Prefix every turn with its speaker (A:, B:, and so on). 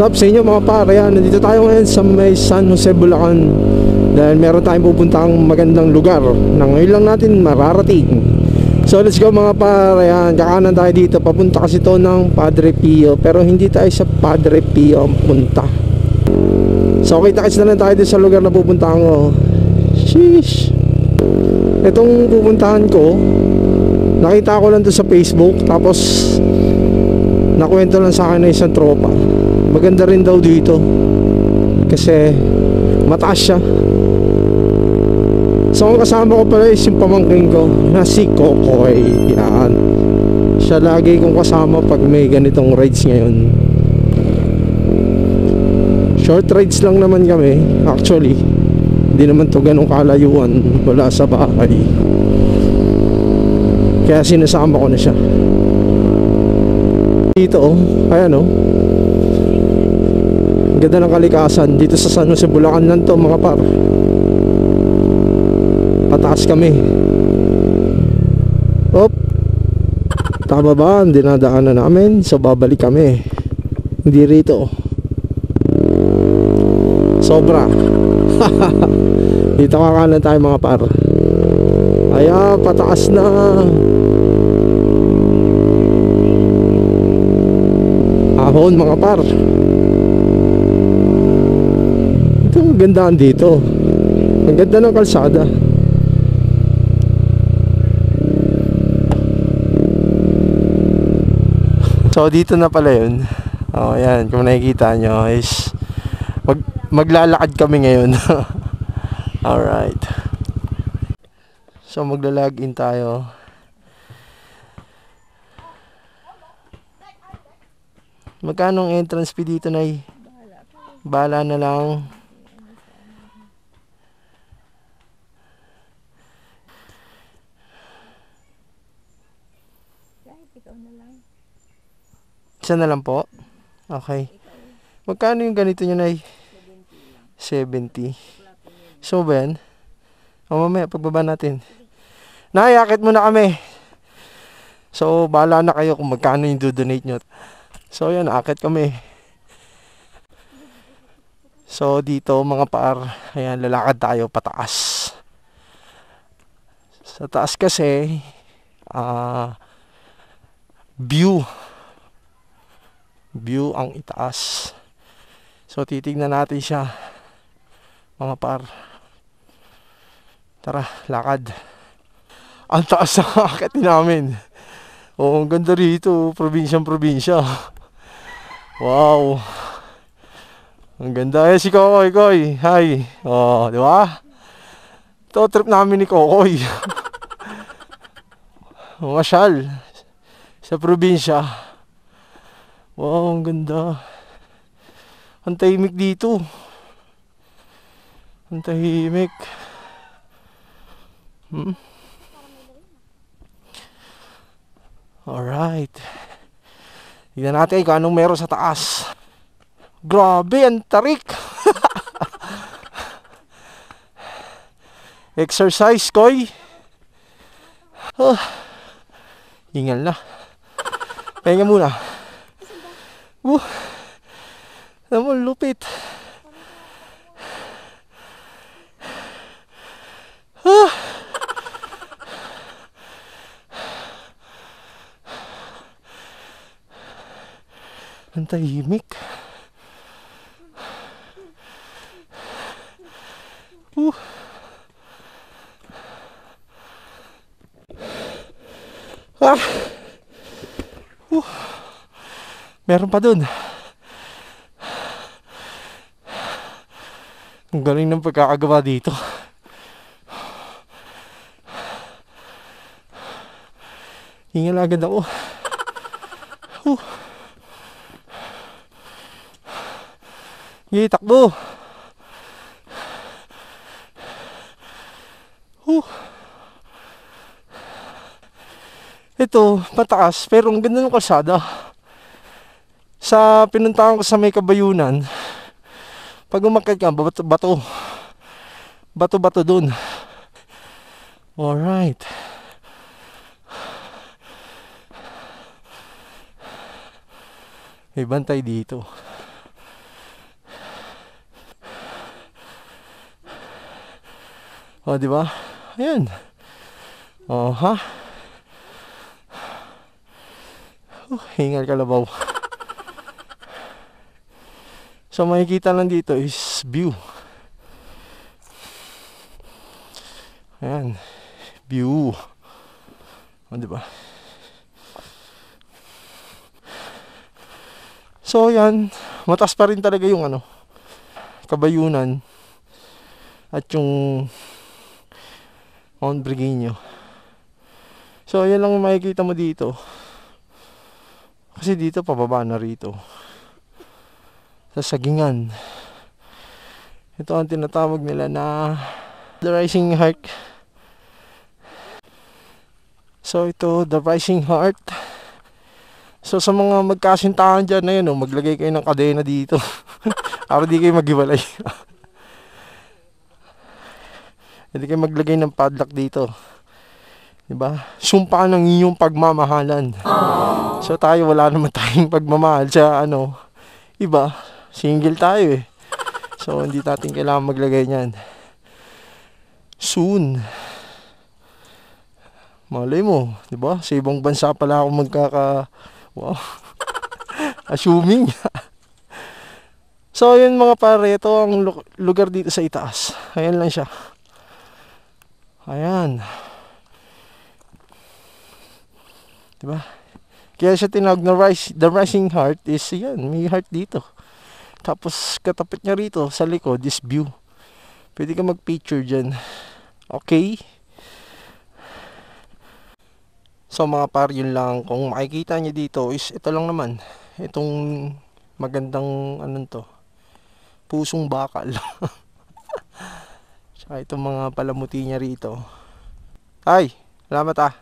A: What's up sa inyo mga pare? Nandito tayo ngayon sa may San Jose, Bulacan. Dahil meron tayong pupuntang magandang lugar na ngayon lang natin mararating. So let's go mga pare. Kakanan tayo dito. Papunta kasi to ng Padre Pio. Pero hindi tayo sa Padre Pio ang punta. So kita-kits na lang tayo dito sa lugar na pupuntahan ko. Sheesh. Itong pupuntahan ko, nakita ko lang to sa Facebook. Tapos nakwento lang sa akin na isang tropa. Maganda rin daw dito kasi mataas siya. So ang kasama ko pala is yung pamangkin ko na si Kokoy. Yan, siya lagi kong kasama pag may ganitong rides ngayon. Short rides lang naman kami. Actually hindi naman to ganong kalayuan wala sa bahay, kaya sinasama ko na siya dito. Ayan o, ganda ng kalikasan dito sa San Jose, Bulacan lang to mga par. Pataas kami. Op, tama ba ang dinadaanan namin? So babalik kami, hindi rito. Sobra. Dito kakanan tayo mga par. Aya, pataas na. Ahon mga par. Ito ang gandaan dito. Ang ganda ng kalsada. So dito na pala yun. Oh, yan, kung nakikita nyo is maglalakad kami ngayon. Alright. So magla-log in tayo. Magkano ang entrance fee dito, Nay? Bala na lang. Isa na lang po? Okay. Magkano yung ganito nyo, Nay? 70. So ba yan? O mamaya pagbaba natin. Nay, akit muna kami. So bahala na kayo kung magkano yung do-donate nyo. So yan, akit kami. So dito mga par, ayan, lalakad tayo pataas. Sa taas kasi view ang itaas. So titignan natin siya mga par. Tara, lakad. Ang taas ng akit namin. Oh, ang ganda rito, probinsya. Wow. Ang ganda. Eh si Kokoy. Hi. Oh, di ba? Ito trip namin ni Kokoy. Masyal sa probinsya. Wow, ang ganda. Ang tahimik dito. Ang tahimik. Alright. Tignan natin kung anong meron sa taas. Grabe, ang tarik. Exercise, Koy. Hingal na. Pahinga muna. Naman lupit. Ang tahimik. Meron pa dun. Ang galing ng pagkakagawa dito. Hingal agad ako. Sige, takbo. Ito, pataas, pero ang ganda ng kalsada. Sa pinuntahan ko sa may Kabayunan, pag umakyat ka, bato dun. Alright. May bantay dito. O, di ba? Ayan. O, ha? Hingal kalabaw. So, makikita lang dito is view. Ayan. View. O, di ba? So, yan. Mataas pa rin talaga yung Kabayunan at yung Mount Brigueño. So, yan lang makikita mo dito. Kasi dito, pababa na rito. Sa Sagingan. Ito ang tinatawag nila na The Rising Heart. So, ito, The Rising Heart. So, sa mga magkasintahan dyan na yun, maglagay kayo ng kadena dito. Para di kayo maghiwalay. Hindi kayo maglagay ng padlock dito. Diba? Sumpa ng inyong pagmamahalan. So, tayo wala naman tayong pagmamahal sa iba. Single tayo eh. So, hindi natin kailangan maglagay niyan. Soon. Malay mo, diba? Sa ibang bansa pala ako wow. Assuming. So, yun mga pare, ito ang lugar dito sa itaas. Ayan lang siya. Ayan. Diba? Kaya siya tinawag na The Rising Heart is yan, may heart dito. Tapos katapat niya rito sa likod, this view. Pwede ka mag-picture dyan. Okay? So mga par, yun lang. Kung makikita niyo dito is ito lang naman. Itong magandang pusong bakal. Tsaka itong mga palamuti niya rito. Ay, salamat ah.